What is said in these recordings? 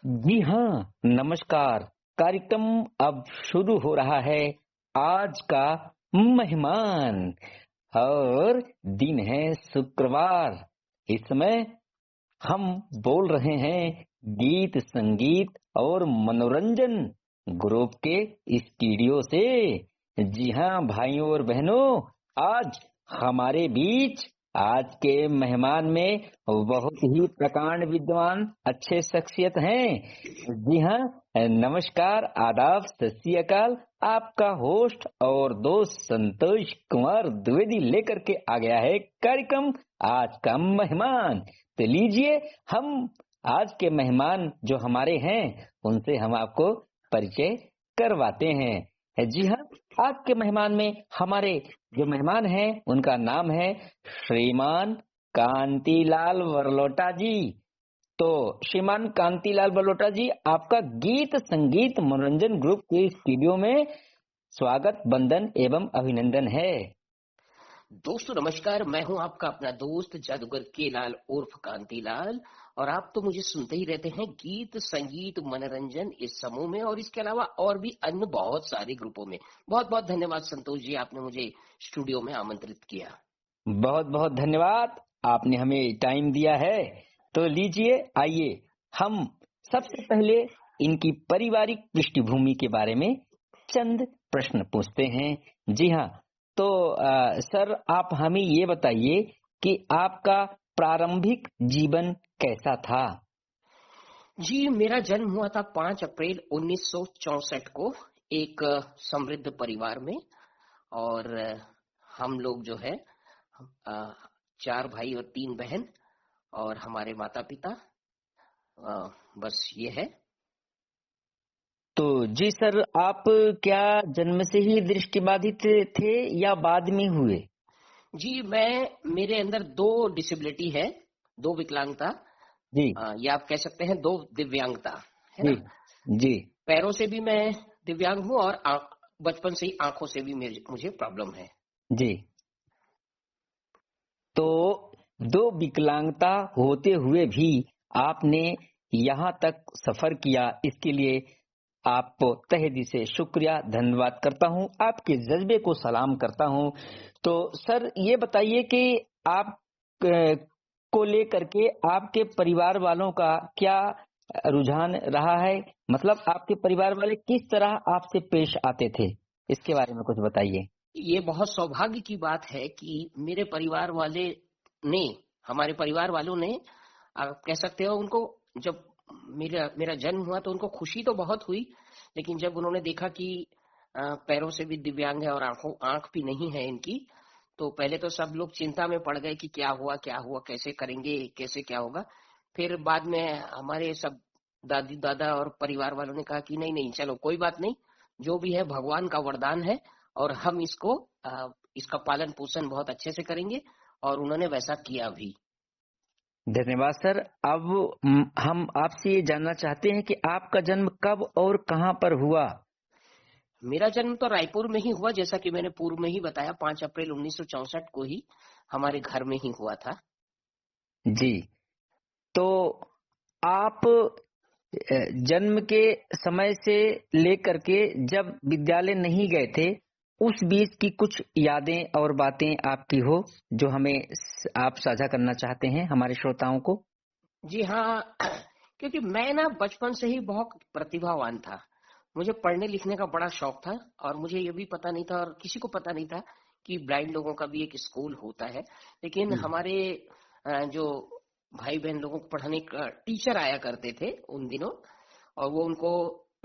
जी हाँ, नमस्कार। कार्यक्रम अब शुरू हो रहा है। आज का मेहमान और दिन है शुक्रवार। इस समय हम बोल रहे हैं गीत संगीत और मनोरंजन ग्रुप के स्टूडियो से। जी हाँ भाइयों और बहनों, आज हमारे बीच आज के मेहमान में बहुत ही प्रकांड विद्वान अच्छे शख्सियत हैं। जी हाँ, नमस्कार, आदाब, सत श्री अकाल। आपका होस्ट और दोस्त संतोष कुमार द्विवेदी लेकर के आ गया है कार्यक्रम आज का मेहमान। तो लीजिए, हम आज के मेहमान जो हमारे हैं उनसे हम आपको परिचय करवाते हैं। जी हाँ, आज के मेहमान में हमारे जो मेहमान हैं उनका नाम है श्रीमान कांतिलाल बरलोटा जी। तो श्रीमान कांतिलाल बरलोटा जी, आपका गीत संगीत मनोरंजन ग्रुप के स्टूडियो में स्वागत, वंदन एवं अभिनंदन है। दोस्तों नमस्कार। मैं हूं आपका अपना दोस्त जादूगर केलाल उर्फ कांतिलाल, और आप तो मुझे सुनते ही रहते हैं गीत संगीत मनोरंजन इस समूह में और इसके अलावा और भी अन्य बहुत सारे ग्रुपों में। बहुत बहुत धन्यवाद संतोष जी, आपने मुझे स्टूडियो में आमंत्रित किया। बहुत बहुत धन्यवाद, आपने हमें टाइम दिया है। तो लीजिए, आइए हम सबसे पहले इनकी पारिवारिक पृष्ठभूमि के बारे में चंद प्रश्न पूछते हैं। जी हाँ, तो सर, आप हमें ये बताइए कि आपका प्रारंभिक जीवन कैसा था? जी, मेरा जन्म हुआ था 5 अप्रैल 1964 को एक समृद्ध परिवार में। और हम लोग जो है अ, 4 भाई और 3 बहन और हमारे माता पिता, बस ये है। तो जी सर, आप क्या जन्म से ही दृष्टिबाधित थे या बाद में हुए? जी, मेरे अंदर 2 डिसेबिलिटी है, 2 विकलांगता, जी या आप कह सकते हैं 2 दिव्यांगता, है जी ना। जी पैरों से भी मैं दिव्यांग हूँ और बचपन से ही आंखों से भी मुझे प्रॉब्लम है। जी। तो दो विकलांगता होते हुए भी आपने यहाँ तक सफर किया, इसके लिए आपको तहे दिल से शुक्रिया, धन्यवाद करता हूँ, आपके जज्बे को सलाम करता हूँ। तो सर, ये बताइए कि आप को लेकर के आपके परिवार वालों का क्या रुझान रहा है? मतलब आपके परिवार वाले किस तरह आपसे पेश आते थे, इसके बारे में कुछ बताइए। ये बहुत सौभाग्य की बात है कि मेरे परिवार वाले ने हमारे परिवार वालों ने, आप कह सकते हो, उनको जब मेरा मेरा जन्म हुआ तो उनको खुशी तो बहुत हुई, लेकिन जब उन्होंने देखा कि पैरों से भी दिव्यांग है और आंख भी नहीं है इनकी, तो पहले तो सब लोग चिंता में पड़ गए कि क्या हुआ, कैसे करेंगे, कैसे क्या होगा। फिर बाद में हमारे सब दादी दादा और परिवार वालों ने कहा कि नहीं नहीं, चलो कोई बात नहीं, जो भी है भगवान का वरदान है और हम इसका पालन पोषण बहुत अच्छे से करेंगे, और उन्होंने वैसा किया भी। धन्यवाद सर। अब हम आपसे ये जानना चाहते हैं कि आपका जन्म कब और कहाँ पर हुआ? मेरा जन्म तो रायपुर में ही हुआ, जैसा कि मैंने पूर्व में ही बताया, 5 अप्रैल 1964 को ही हमारे घर में ही हुआ था। जी। तो आप जन्म के समय से लेकर के जब विद्यालय नहीं गए थे, उस बीच की कुछ यादें और बातें आपकी हो जो हमें आप साझा करना चाहते हैं हमारे श्रोताओं को? जी हाँ, क्योंकि मैं ना बचपन से ही बहुत प्रतिभावान था। मुझे पढ़ने लिखने का बड़ा शौक था, और मुझे ये भी पता नहीं था और किसी को पता नहीं था कि ब्लाइंड लोगों का भी एक स्कूल होता है। लेकिन जी हमारे जो भाई बहन लोगों को पढ़ाने का टीचर आया करते थे उन दिनों, और वो उनको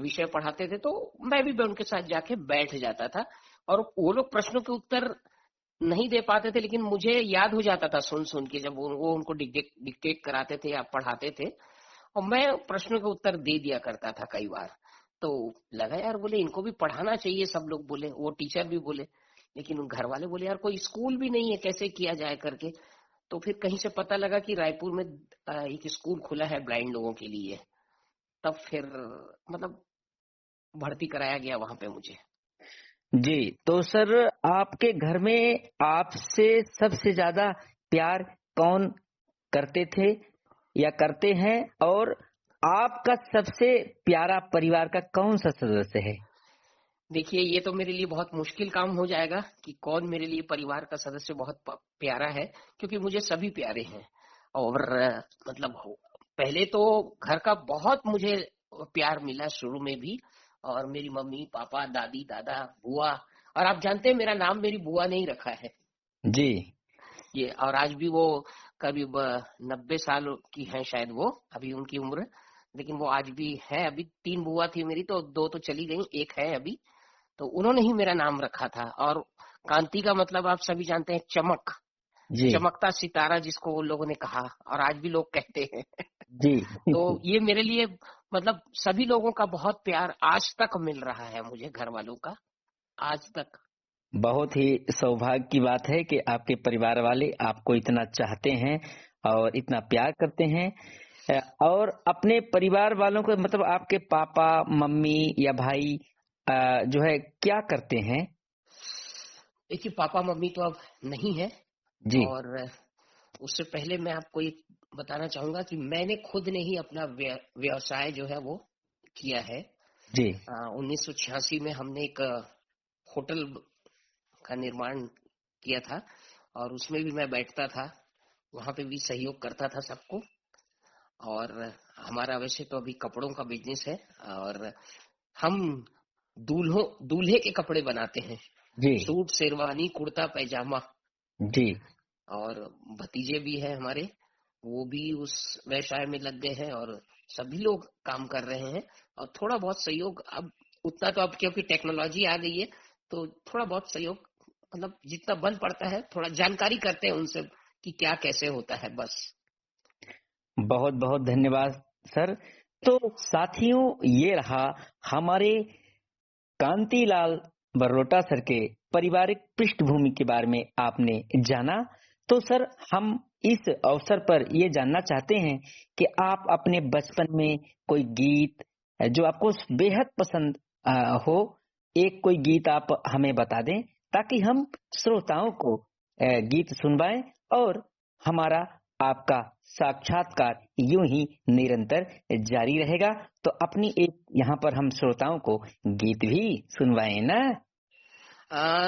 विषय पढ़ाते थे, तो मैं भी उनके साथ जाके बैठ जाता था। और वो लोग प्रश्नों के उत्तर नहीं दे पाते थे, लेकिन मुझे याद हो जाता था सुन सुन के, जब वो उनको डिक्टेट कराते थे या पढ़ाते थे, और मैं प्रश्नों के उत्तर दे दिया करता था कई बार। तो लगा यार, बोले इनको भी पढ़ाना चाहिए, सब लोग बोले, वो टीचर भी बोले, लेकिन घर वाले बोले यार कोई स्कूल भी नहीं है, कैसे किया जाए करके। तो फिर कहीं से पता लगा कि रायपुर में एक स्कूल खुला है ब्लाइंड लोगों के लिए। तब फिर मतलब भर्ती कराया गया वहां पे मुझे। जी। तो सर, आपके घर में आपसे सबसे ज्यादा प्यार कौन करते थे या करते हैं, और आपका सबसे प्यारा परिवार का कौन सा सदस्य है? देखिए, ये तो मेरे लिए बहुत मुश्किल काम हो जाएगा कि कौन मेरे लिए परिवार का सदस्य बहुत प्यारा है, क्योंकि मुझे सभी प्यारे हैं। और मतलब पहले तो घर का बहुत मुझे प्यार मिला शुरू में भी, और मेरी मम्मी पापा दादी दादा बुआ, और आप जानते हैं मेरा नाम मेरी बुआ ने ही रखा है जी। ये। और आज भी वो करीब 90 साल की है शायद वो, अभी उनकी उम्र, लेकिन वो आज भी है। अभी 3 बुआ थी मेरी, तो 2 तो चली गई, एक है अभी। तो उन्होंने ही मेरा नाम रखा था। और कांति का मतलब आप सभी जानते हैं, चमक, जी। चमकता सितारा जिसको उन लोगों ने कहा, और आज भी लोग कहते हैं। जी। तो ये मेरे लिए मतलब सभी लोगों का बहुत प्यार आज तक मिल रहा है मुझे, घर वालों का, आज तक। बहुत ही सौभाग्य की बात है कि आपके परिवार वाले आपको इतना चाहते हैं और इतना प्यार करते हैं। और अपने परिवार वालों को मतलब आपके पापा मम्मी या भाई जो है क्या करते हैं? देखिए, पापा मम्मी तो अब नहीं है। जी। और उससे पहले मैं आपको ये बताना चाहूंगा कि मैंने खुद ने ही अपना व्यवसाय जो है वो किया है। जी। 1986 में हमने एक होटल का निर्माण किया था, और उसमें भी मैं बैठता था, वहां पे भी सहयोग करता था सबको। और हमारा वैसे तो अभी कपड़ों का बिजनेस है, और हम दूल्हे के कपड़े बनाते हैं, जी। सूट शेरवानी कुर्ता पैजामा। जी। और भतीजे भी हैं हमारे, वो भी उस व्यवसाय में लग गए हैं, और सभी लोग काम कर रहे हैं। और थोड़ा बहुत सहयोग, अब उतना तो, अब क्योंकि टेक्नोलॉजी आ गई है, तो थोड़ा बहुत सहयोग, मतलब जितना बन पड़ता है, थोड़ा जानकारी करते हैं उनसे कि क्या कैसे होता है, बस। बहुत बहुत धन्यवाद सर। तो साथियों, ये रहा हमारे कांतिलाल बरलोटा सर के पारिवारिक पृष्ठभूमि के बारे में आपने जाना। तो सर, हम इस अवसर पर ये जानना चाहते हैं कि आप अपने बचपन में कोई गीत जो आपको बेहद पसंद हो, एक कोई गीत आप हमें बता दें ताकि हम श्रोताओं को गीत सुनवाएं और हमारा आपका साक्षात्कार यूं ही निरंतर जारी रहेगा। तो अपनी एक यहाँ पर हम श्रोताओं को गीत भी सुनवाएं ना।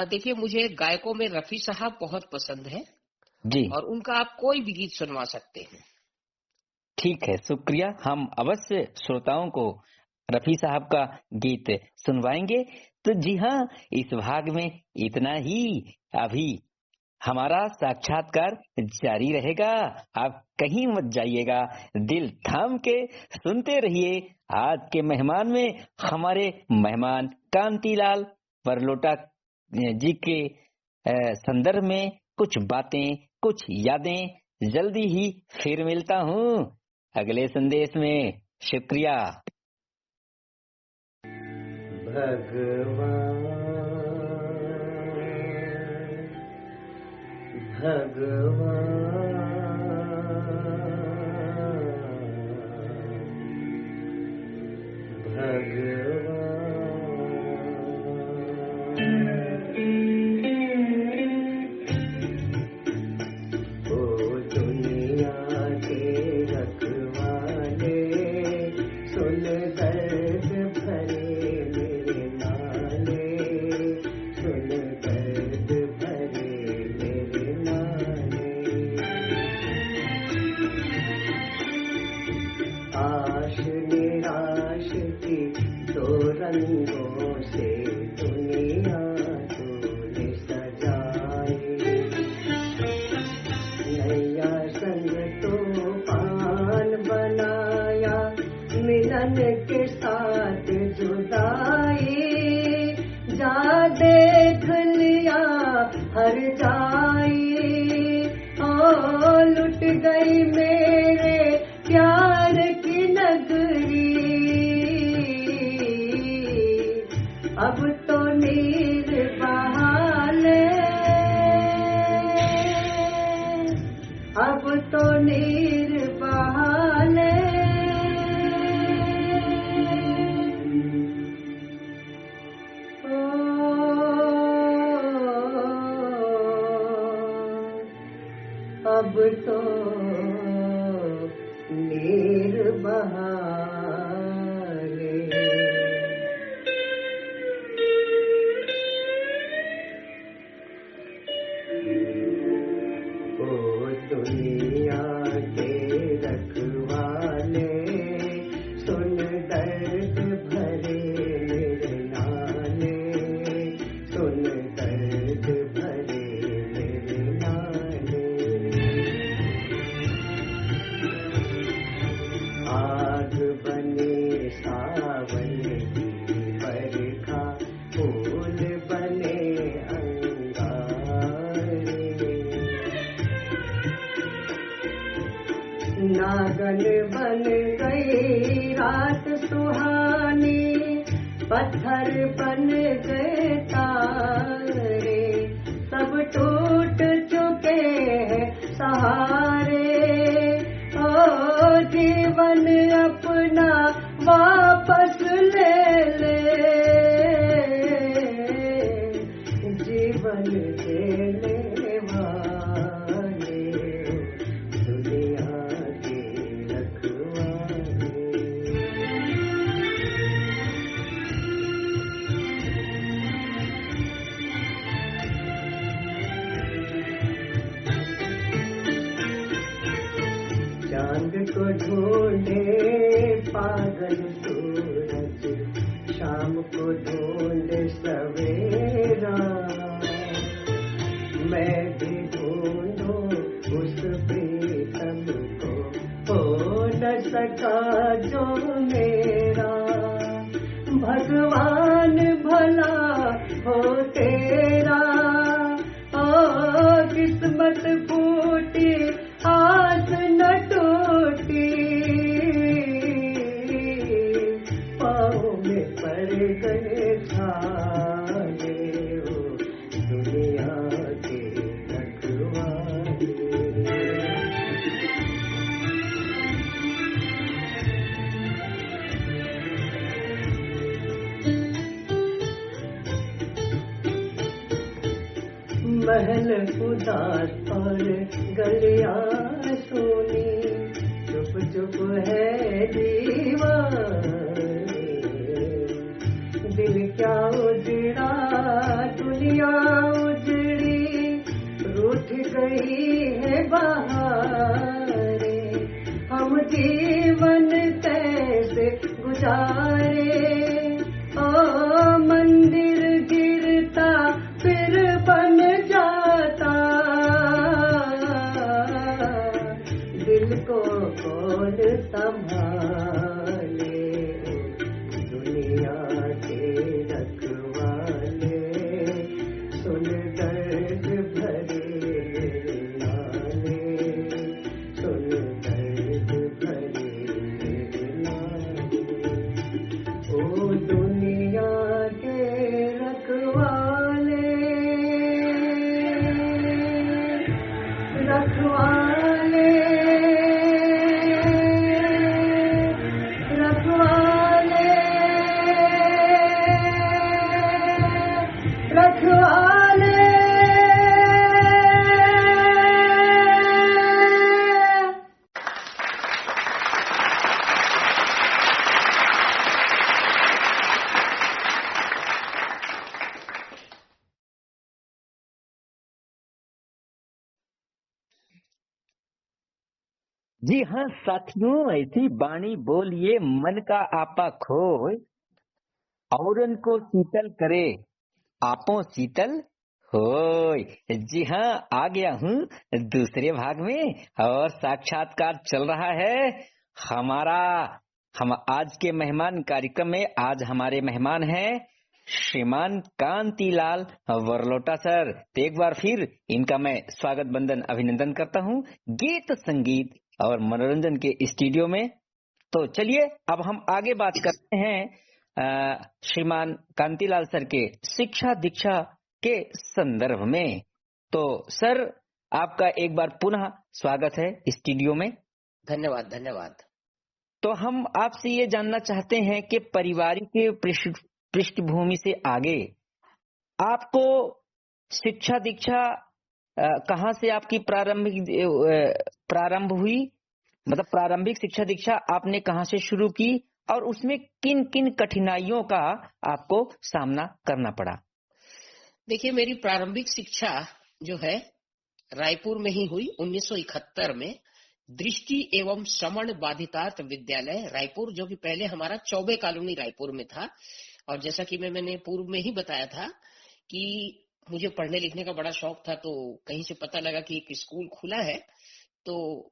देखिए, मुझे गायकों में रफी साहब बहुत पसंद है, जी। और उनका आप कोई भी गीत सुनवा सकते हैं। ठीक है, शुक्रिया। हम अवश्य श्रोताओं को रफी साहब का गीत सुनवाएंगे। तो जी हाँ, इस भाग में इतना ही। अभी हमारा साक्षात्कार जारी रहेगा, आप कहीं मत जाइएगा, दिल थाम के सुनते रहिए। आज के मेहमान में हमारे मेहमान कांतिलाल बरलोटा जी के संदर्भ में कुछ बातें, कुछ यादें। जल्दी ही फिर मिलता हूँ अगले संदेश में। शुक्रिया। भगवान भगवान रंगों से दुनिया तूने सजाई, नैया संग तूफान बनाया, मिलन के साथ जुदाई, जा देख लिया हर जाई, ओ लुट गई मेरे प्यार की नगरी, अब तो नीर बहाले, अब तो नीर बहाले, अब तो नीर बहाले। रात सुहानी, पत्थर बन गए तारे, सब टूट चुके हैं सहारे। ओ जीवन अपना वापस ले ले, जीवन देने वाले दुनिया के रखवाले। चांद को ढूंढे पागल सूरज, शाम को ढूंढे सवेरा, मैं भी ढूंढूं उस प्रीतम को, हो न सका जो मेरा। भगवान भला हो तेरा, ओ किस्मत फूटी आस न टूटी, पाँव में पड़ गए छाले, हो दुनिया के रखवाले। महल उदास और गलियां सोनी, चुप चुप है दीवानी, दिल क्या उजड़ा दुनिया उजड़ी, रूठ गई है बहारे, हम जीवन कैसे गुजारे। ओ मंदिर गिरता फिर बन जाता, दिल को कौन संभाले, दुनिया के रखवाले। सुन दर्द भरे नाले, सुन दर्द भरे नाले, ओ दुनिया के रखवाले, रखवाले, रखवाले, रखवाले। जी हाँ साथियों, ऐसी बाणी बोलिए मन का आपा खोए, औरन को शीतल करे आपो शीतल होय। जी हाँ, आ गया हूँ दूसरे भाग में और साक्षात्कार चल रहा है हमारा। हम आज के मेहमान कार्यक्रम में आज हमारे मेहमान हैं श्रीमान कांतिलाल वरलोटा सर। तो एक बार फिर इनका मैं स्वागत बंदन अभिनंदन करता हूँ गीत संगीत और मनोरंजन के स्टूडियो में। तो चलिए अब हम आगे बात करते हैं श्रीमान कांतिलाल सर के शिक्षा दीक्षा के संदर्भ में। तो सर आपका एक बार पुनः स्वागत है स्टूडियो में। धन्यवाद धन्यवाद। तो हम आपसे ये जानना चाहते हैं कि पारिवारिक पृष्ठभूमि से आगे आपको शिक्षा दीक्षा कहाँ से आपकी प्रारंभ हुई, मतलब प्रारंभिक शिक्षा दीक्षा आपने कहाँ से शुरू की और उसमें किन किन कठिनाइयों का आपको सामना करना पड़ा? देखिए, मेरी प्रारंभिक शिक्षा जो है रायपुर में ही हुई 1971 में, दृष्टि एवं श्रवण बाधितार्थ विद्यालय रायपुर, जो कि पहले हमारा चौबे कॉलोनी रायपुर में था। और जैसा कि मैंने पूर्व में ही बताया था कि मुझे पढ़ने लिखने का बड़ा शौक था, तो कहीं से पता लगा कि एक स्कूल खुला है, तो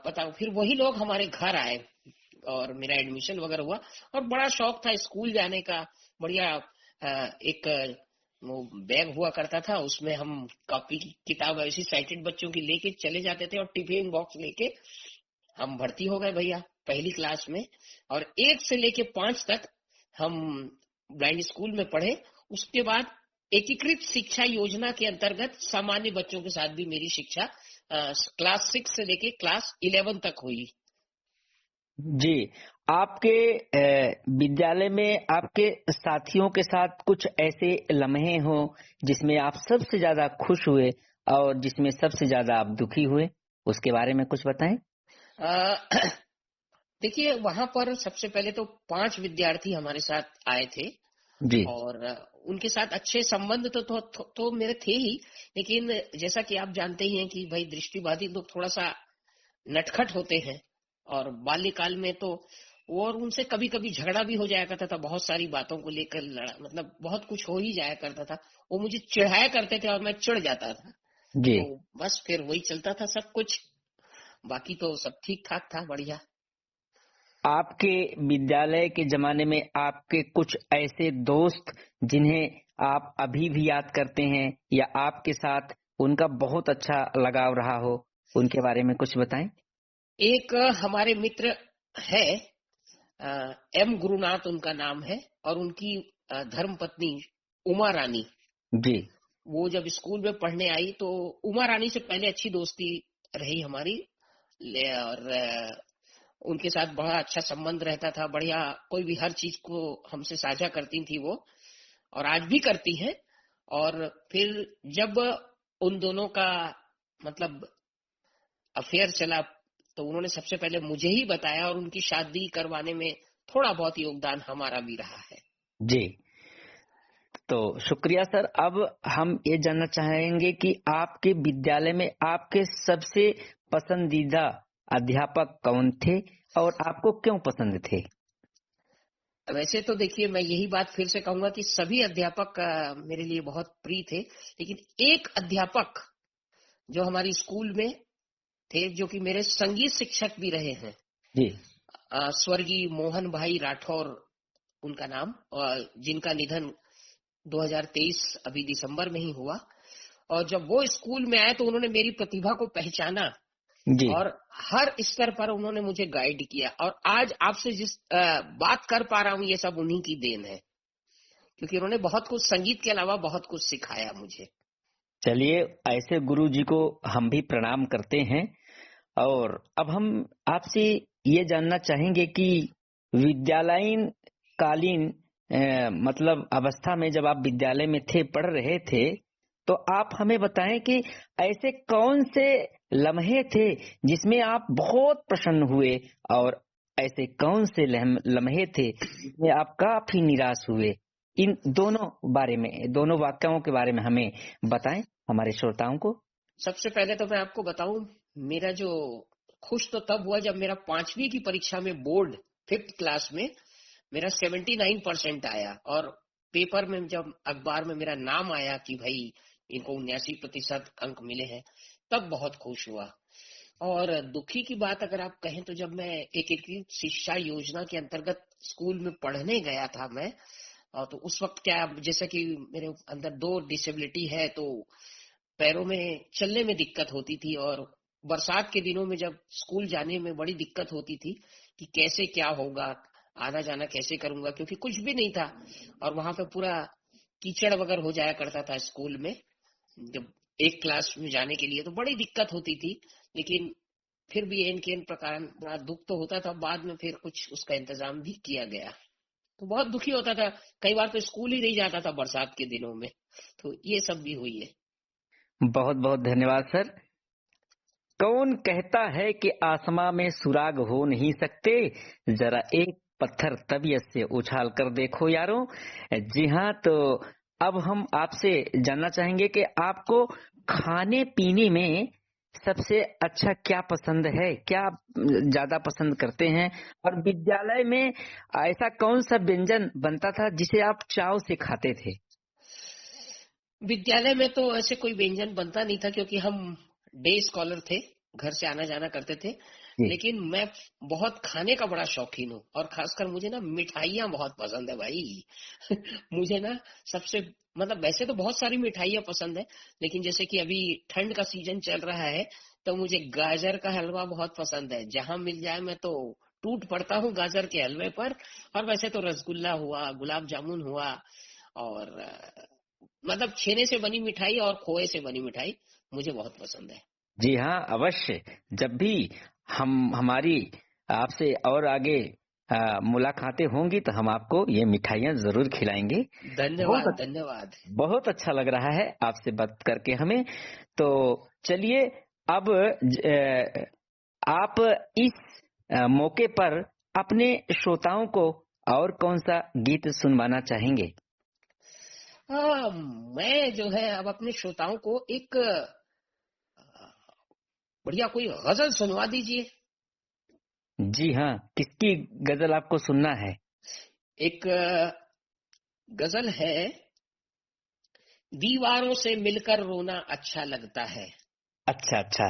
पता फिर वही लोग हमारे घर आए और मेरा एडमिशन वगैरह हुआ। और बड़ा शौक था स्कूल जाने का, बढ़िया एक वो बैग हुआ करता था, उसमें हम कॉपी किताब ऐसी साइटेड बच्चों की लेके चले जाते थे और टिफिन बॉक्स लेके हम भर्ती हो गए भैया। पहली क्लास में, और 1 से लेके 5 तक हम ब्लाइंड स्कूल में पढ़े। उसके बाद एकीकृत शिक्षा योजना के अंतर्गत सामान्य बच्चों के साथ भी मेरी शिक्षा क्लास 6 से लेके क्लास 11 तक हुई। जी, आपके विद्यालय में आपके साथियों के साथ कुछ ऐसे लम्हे हो जिसमें आप सबसे ज्यादा खुश हुए और जिसमें सबसे ज्यादा आप दुखी हुए, उसके बारे में कुछ बताएं। अ, देखिए, वहां पर सबसे पहले तो 5 विद्यार्थी हमारे साथ आए थे, जी और उनके साथ अच्छे संबंध तो मेरे थे ही। लेकिन जैसा कि आप जानते ही हैं कि भाई दृष्टिबाधित लोग थोड़ा सा नटखट होते हैं, और बाल्यकाल में तो और उनसे कभी कभी झगड़ा भी हो जाया करता था, बहुत सारी बातों को लेकर मतलब बहुत कुछ हो ही जाया करता था। वो मुझे चिढ़ाया करते थे और मैं चिढ़ जाता था, जी। तो बस फिर वही चलता था सब कुछ। बाकी तो सब ठीक ठाक था, बढ़िया। आपके विद्यालय के जमाने में आपके कुछ ऐसे दोस्त जिन्हें आप अभी भी याद करते हैं या आपके साथ उनका बहुत अच्छा लगाव रहा हो, उनके बारे में कुछ बताएं। एक हमारे मित्र है, एम गुरुनाथ उनका नाम है, और उनकी धर्मपत्नी उमा रानी। जी वो जब स्कूल में पढ़ने आई तो उमा रानी से पहले अच्छी दोस्ती रही हमारी, और उनके साथ बड़ा अच्छा संबंध रहता था, बढ़िया। कोई भी हर चीज को हमसे साझा करती थी वो, और आज भी करती हैं। और फिर जब उन दोनों का मतलब अफेयर चला, तो उन्होंने सबसे पहले मुझे ही बताया, और उनकी शादी करवाने में थोड़ा बहुत योगदान हमारा भी रहा है। जी, तो शुक्रिया सर। अब हम ये जानना चाहेंगे कि आपके विद्यालय में आपके सबसे पसंदीदा अध्यापक कौन थे और आपको क्यों पसंद थे। वैसे तो देखिए, मैं यही बात फिर से कहूंगा कि सभी अध्यापक मेरे लिए बहुत प्रिय थे, लेकिन एक अध्यापक जो हमारी स्कूल में थे, जो कि मेरे संगीत शिक्षक भी रहे हैं, जी स्वर्गीय मोहन भाई राठौर उनका नाम, जिनका निधन 2023 अभी दिसंबर में ही हुआ। और जब वो स्कूल में आए तो उन्होंने मेरी प्रतिभा को पहचाना, जी और हर स्तर पर उन्होंने मुझे गाइड किया, और आज आपसे जिस बात कर पा रहा हूँ, ये सब उन्हीं की देन है, क्योंकि उन्होंने बहुत कुछ संगीत के अलावा बहुत कुछ सिखाया मुझे। चलिए, ऐसे गुरु जी को हम भी प्रणाम करते हैं। और अब हम आपसे ये जानना चाहेंगे कि विद्यालयीन कालीन मतलब अवस्था में जब आप विद्यालय में थे, पढ़ रहे थे, तो आप हमें बताएं कि ऐसे कौन से लम्हे थे जिसमें आप बहुत प्रसन्न हुए और ऐसे कौन से लम्हे थे जिसमें आप काफी निराश हुए। इन दोनों बारे में, दोनों वाक्यों के बारे में हमें बताएं, हमारे श्रोताओं को। सबसे पहले तो मैं आपको बताऊं, मेरा जो खुश तो तब हुआ जब मेरा 5वीं की परीक्षा में बोर्ड 5th क्लास में मेरा 79% आया, और पेपर में जब अखबार में मेरा नाम आया कि भाई इनको 79% अंक मिले हैं, तब बहुत खुश हुआ। और दुखी की बात अगर आप कहें तो जब मैं एकीकृत शिक्षा योजना के अंतर्गत स्कूल में पढ़ने गया था मैं, तो उस वक्त क्या, जैसे कि मेरे अंदर 2 डिसेबिलिटी है, तो पैरों में चलने में दिक्कत होती थी, और बरसात के दिनों में जब स्कूल जाने में बड़ी दिक्कत होती थी कि कैसे क्या होगा, आना जाना कैसे करूंगा, क्योंकि कुछ भी नहीं था, और वहां पे पूरा कीचड़ वगैरह हो जाया करता था स्कूल में। जब एक क्लास में जाने के लिए तो बड़ी दिक्कत होती थी, लेकिन फिर भी एन के एन प्रकार बड़ा दुख तो होता था। बाद में फिर कुछ उसका इंतजाम भी किया गया, तो बहुत दुखी होता था। कई बार तो स्कूल ही नहीं जाता था बरसात के दिनों में, तो ये सब भी हुई है। बहुत बहुत धन्यवाद सर। कौन कहता है कि आसमां में सुराग हो नहीं सकते, जरा एक पत्थर तबीयत से उछाल कर देखो यारों। जी हाँ, तो अब हम आपसे जानना चाहेंगे कि आपको खाने पीने में सबसे अच्छा क्या पसंद है, क्या आप ज्यादा पसंद करते हैं, और विद्यालय में ऐसा कौन सा व्यंजन बनता था जिसे आप चाव से खाते थे। विद्यालय में तो ऐसे कोई व्यंजन बनता नहीं था, क्योंकि हम डे स्कॉलर थे, घर से आना जाना करते थे। जी लेकिन मैं बहुत खाने का बड़ा शौकीन हूँ, और खासकर मुझे ना मिठाइयाँ बहुत पसंद है भाई। मुझे ना सबसे मतलब वैसे तो बहुत सारी मिठाइयाँ पसंद है, लेकिन जैसे कि अभी ठंड का सीजन चल रहा है, तो मुझे गाजर का हलवा बहुत पसंद है। जहां मिल जाए मैं तो टूट पड़ता हूँ गाजर के हलवे पर। और वैसे तो रसगुल्ला हुआ, गुलाब जामुन हुआ, और मतलब छेने से बनी मिठाई और खोए से बनी मिठाई मुझे बहुत पसंद है। जी हाँ, अवश्य। जब भी हमारी आपसे और आगे मुलाकातें होंगी तो हम आपको ये मिठाइयाँ जरूर खिलाएंगे। धन्यवाद, धन्यवाद। बहुत अच्छा लग रहा है आपसे बात करके हमें। तो चलिए अब आप इस मौके पर अपने श्रोताओं को और कौन सा गीत सुनवाना चाहेंगे? मैं जो है अब अपने श्रोताओं को एक बढ़िया कोई गजल सुनवा दीजिए। जी हाँ, किसकी गजल आपको सुनना है? एक गजल है, दीवारों से मिलकर रोना अच्छा लगता है। अच्छा अच्छा,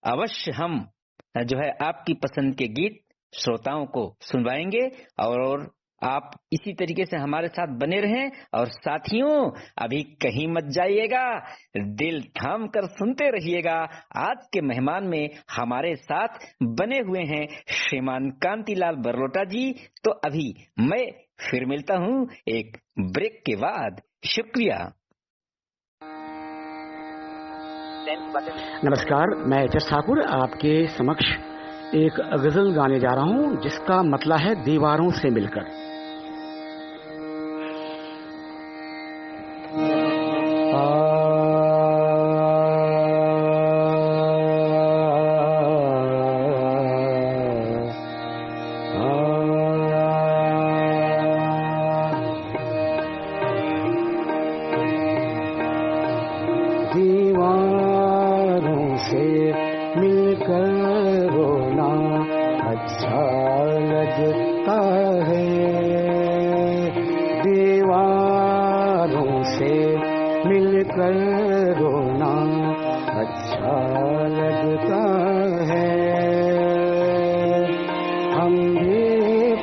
अवश्य हम जो है आपकी पसंद के गीत श्रोताओं को सुनवाएंगे। और आप इसी तरीके से हमारे साथ बने रहें। और साथियों, अभी कहीं मत जाइएगा, दिल थाम कर सुनते रहिएगा। आज के मेहमान में हमारे साथ बने हुए हैं श्रीमान कांतिलाल बरलोटा जी। तो अभी मैं फिर मिलता हूँ एक ब्रेक के बाद। शुक्रिया। नमस्कार, मैं एच एस ठाकुर आपके समक्ष एक गजल गाने जा रहा हूं जिसका मतलब है दीवारों से मिलकर। दीवारों से मिलकर रोना अच्छा लगता है, दीवारों से मिलकर रोना अच्छा लगता है। हम भी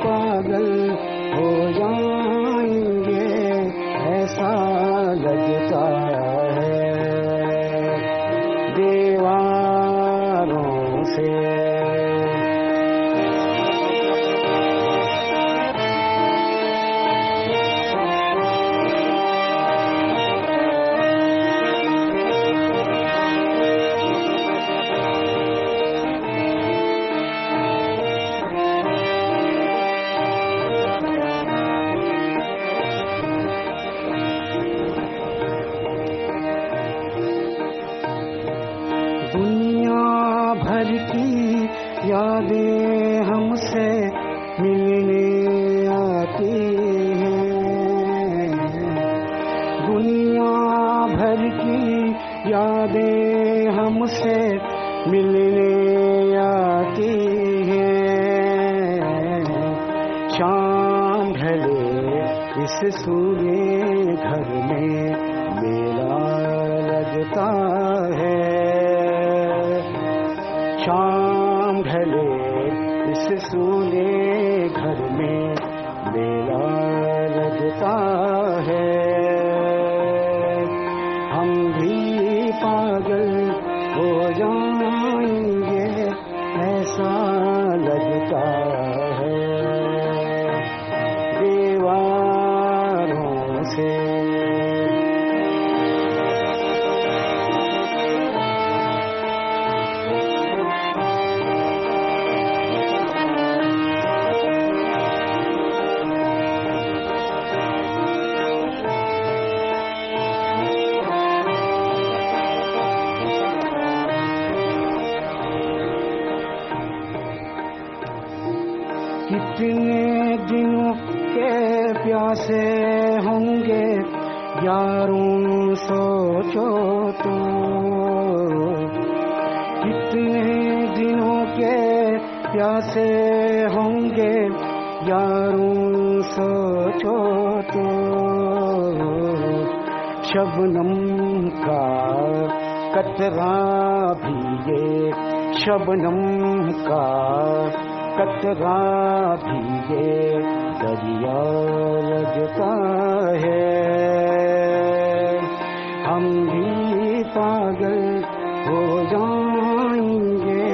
पागल हो जाएंगे ऐसा लगता है, दीवारों से। दुनिया भर की यादें हमसे मिलने आती हैं, दुनिया भर की यादें हमसे मिलने आती हैं। शाम ढले इस सूने घर में मेला लगता है, शाम ढले इस सूने घर में मेला लगता है। हम भी पागल हो जाएंगे ऐसा लगता है, दीवारों से। कितने दिनों के प्यासे होंगे यारों सोचो तो, कितने दिनों के प्यासे होंगे यारों सोचो तो। शबनम का कतरा भीगे, शबनम का कतरा भीगे दरिया लगता है। हम भी पागल हो जाएंगे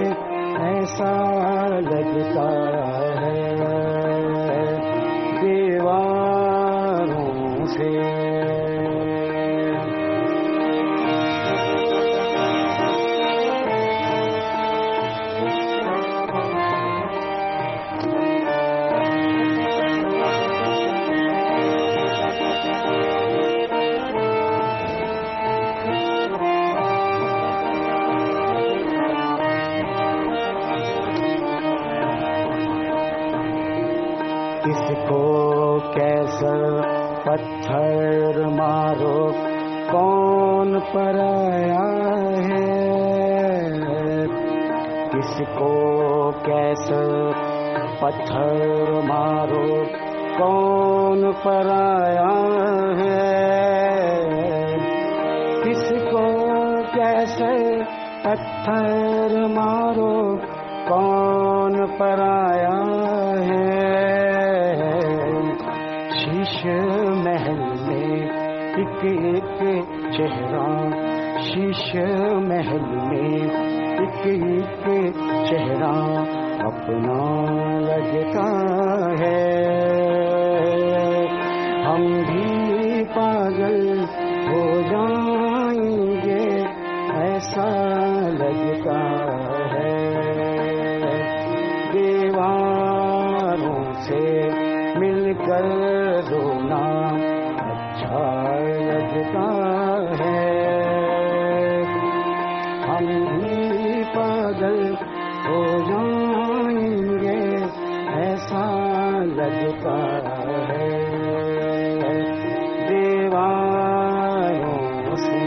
ऐसा लगता है, किसको कैसा पत्थर मारो कौन पराया है, किसको कैसा पत्थर मारो कौन पराया है, किसको कैसे पत्थर मारो कौन पराया है। शीश महल में एक एक चेहरा, शीश महल में एक एक चेहरा अपना लगता है। हम भी पागल हो जाएंगे ऐसा लगता है। दीवारों से मिलकर रोना अच्छा लगता है। हम भी पागल हो जाएंगे ऐसा लगता है। दीवारों से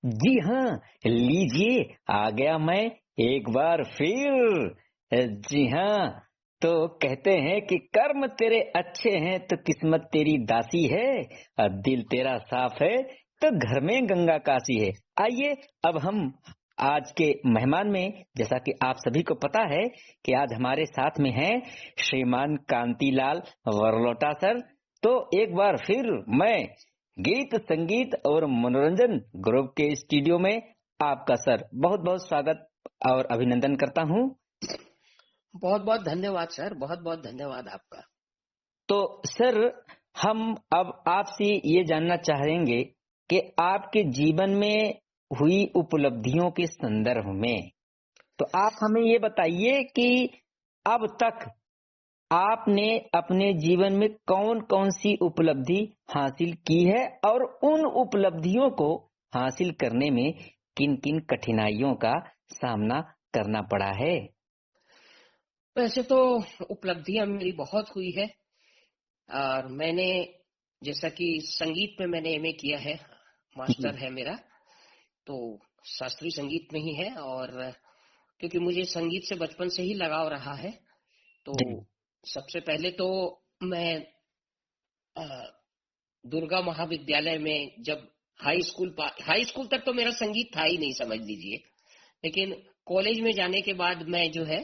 जी हाँ, लीजिए आ गया मैं एक बार फिर। जी हाँ, तो कहते हैं कि कर्म तेरे अच्छे हैं तो किस्मत तेरी दासी है, और दिल तेरा साफ है तो घर में गंगा काशी है। आइए अब हम आज के मेहमान में, जैसा कि आप सभी को पता है कि आज हमारे साथ में हैं श्रीमान कांतिलाल वरलोटा सर। तो एक बार फिर मैं गीत संगीत और मनोरंजन ग्रुप के स्टूडियो में आपका सर बहुत बहुत स्वागत और अभिनंदन करता हूं। बहुत बहुत धन्यवाद सर, बहुत बहुत धन्यवाद आपका। तो सर, हम अब आपसे ये जानना चाहेंगे कि आपके जीवन में हुई उपलब्धियों के संदर्भ में, तो आप हमें ये बताइए कि अब तक आपने अपने जीवन में कौन कौन सी उपलब्धि हासिल की है और उन उपलब्धियों को हासिल करने में किन किन कठिनाइयों का सामना करना पड़ा है। वैसे तो उपलब्धियां मेरी बहुत हुई है, और मैंने जैसा कि संगीत में मैंने एमए किया है, मास्टर है मेरा, तो शास्त्रीय संगीत में ही है। और क्योंकि मुझे संगीत से बचपन से ही लगाव रहा है, तो सबसे पहले तो मैं दुर्गा महाविद्यालय में जब हाई स्कूल तक तो मेरा संगीत था ही नहीं, समझ लीजिए। लेकिन कॉलेज में जाने के बाद मैं जो है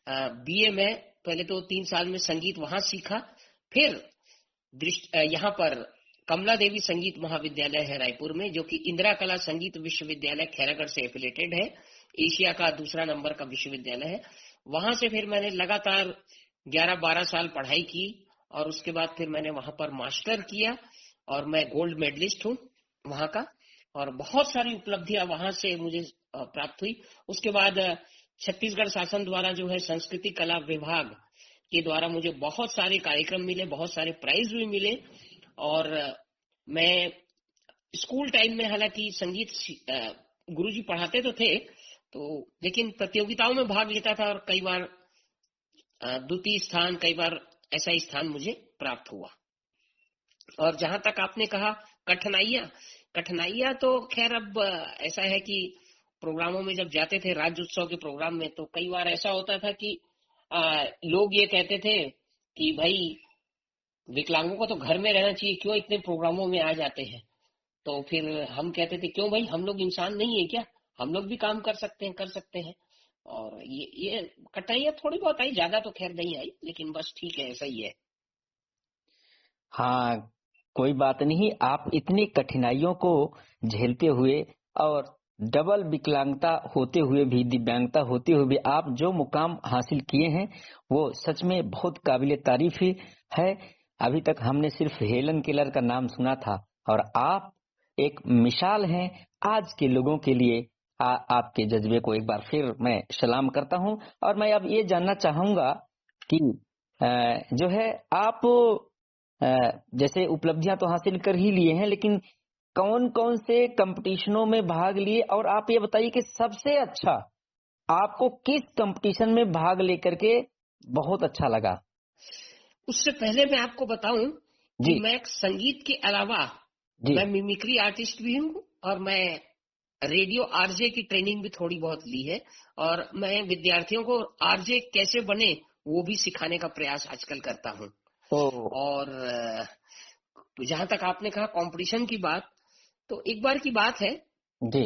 बीए में पहले तो 3 साल में संगीत वहां सीखा। फिर यहाँ पर कमला देवी संगीत महाविद्यालय है रायपुर में, जो कि इंदिरा कला संगीत विश्वविद्यालय खैरागढ़ से एफिलेटेड है, एशिया का दूसरा नंबर का विश्वविद्यालय है। वहां से फिर मैंने लगातार 11-12 साल पढ़ाई की, और उसके बाद फिर मैंने वहां पर मास्टर किया, और मैं गोल्ड मेडलिस्ट हूँ वहां का। और बहुत सारी उपलब्धियां वहां से मुझे प्राप्त हुई। उसके बाद छत्तीसगढ़ शासन द्वारा जो है संस्कृति कला विभाग के द्वारा मुझे बहुत सारे कार्यक्रम मिले, बहुत सारे प्राइज भी मिले। और मैं स्कूल टाइम में हालांकि संगीत गुरुजी पढ़ाते तो थे, तो लेकिन प्रतियोगिताओं में भाग लेता था, और कई बार द्वितीय स्थान, कई बार ऐसा ही स्थान मुझे प्राप्त हुआ। और जहां तक आपने कहा कठिनाइयां तो खैर अब ऐसा है कि प्रोग्रामों में जब जाते थे, राज्य उत्सव के प्रोग्राम में, तो कई बार ऐसा होता था कि लोग ये कहते थे कि भाई विकलांगों को तो घर में रहना चाहिए, क्यों इतने प्रोग्रामों में आ जाते हैं। तो फिर हम कहते थे क्यों भाई, हम लोग इंसान नहीं है क्या, हम लोग भी काम कर सकते हैं। और ये कठिनाइयां थोड़ी बहुत आई, ज्यादा तो खैर नहीं आई, लेकिन बस ठीक है, ऐसा ही है। हाँ, कोई बात नहीं। आप इतनी कठिनाइयों को झेलते हुए और डबल विकलांगता होते हुए भी, दिव्यांगता होते हुए भी आप जो मुकाम हासिल किए हैं वो सच में बहुत काबिले तारीफ ही है। अभी तक हमने सिर्फ हेलन केलर का नाम सुना था और आप एक मिसाल हैं आज के लोगों के लिए। आपके जज्बे को एक बार फिर मैं सलाम करता हूं और मैं अब ये जानना चाहूंगा कि जो है आप जैसे उपलब्धियां तो हासिल कर ही लिए हैं, लेकिन कौन कौन से कंपटीशनों में भाग लिए, और आप ये बताइए कि सबसे अच्छा आपको किस कंपटीशन में भाग लेकर के बहुत अच्छा लगा। उससे पहले मैं आपको बताऊं जी कि मैं संगीत के अलावा जी मैं मिमिक्री आर्टिस्ट भी हूं और मैं रेडियो आरजे की ट्रेनिंग भी थोड़ी बहुत ली है, और मैं विद्यार्थियों को आरजे कैसे बने वो भी सिखाने का प्रयास आजकल करता हूं। तो और जहां तक आपने कहा कंपटीशन की बात, तो एक बार की बात है, जी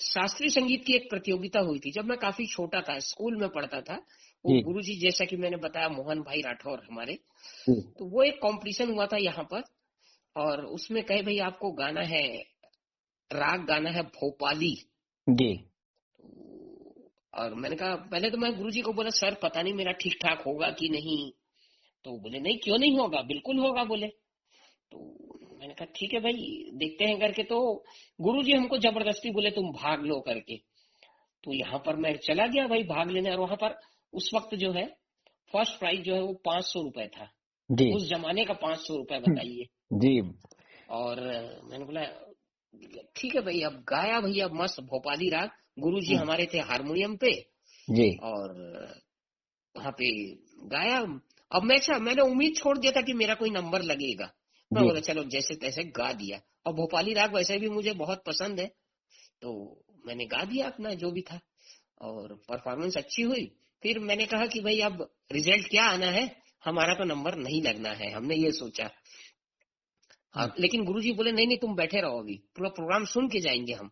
शास्त्रीय संगीत की एक प्रतियोगिता हुई थी जब मैं काफी छोटा था, स्कूल में पढ़ता था। वो जी गुरुजी, जैसा कि मैंने बताया, मोहन भाई राठौर हमारे, जी तो वो एक कंपटीशन हुआ था यहाँ पर, और उसमें कहे भाई आपको गाना है, राग गाना है भोपाली। जी और मैंने कहा, पहले तो मैं गुरुजी को बोला सर पता नहीं मेरा ठीक ठाक होगा कि नहीं, तो बोले नहीं क्यों नहीं होगा, बिल्कुल होगा बोले। तो मैंने कहा ठीक है भाई देखते हैं करके, तो गुरुजी हमको जबरदस्ती बोले तुम भाग लो करके। तो यहाँ पर मैं चला गया भाई भाग लेने, और वहां पर उस वक्त जो है फर्स्ट प्राइज जो है वो 500 रुपए था। जी उस जमाने का 500 रुपए बताइए। जी और मैंने बोला ठीक है भाई, अब गाया भैया मस्त भोपाली राग, गुरुजी हमारे थे हारमोनियम पे, जी और वहां पे गाया। अब मैंने उम्मीद छोड़ दिया था कि मेरा कोई नंबर लगेगा। मैं जी बोला चलो जैसे तैसे गा दिया, और भोपाली राग वैसे भी मुझे बहुत पसंद है, तो मैंने गा दिया अपना जो भी था, और परफॉर्मेंस अच्छी हुई। फिर मैंने कहा कि भाई अब रिजल्ट क्या आना है, हमारा तो नंबर नहीं लगना है, हमने ये सोचा। हाँ, लेकिन गुरुजी बोले नहीं नहीं तुम बैठे रहो, अभी पूरा प्रोग्राम सुन के जाएंगे हम।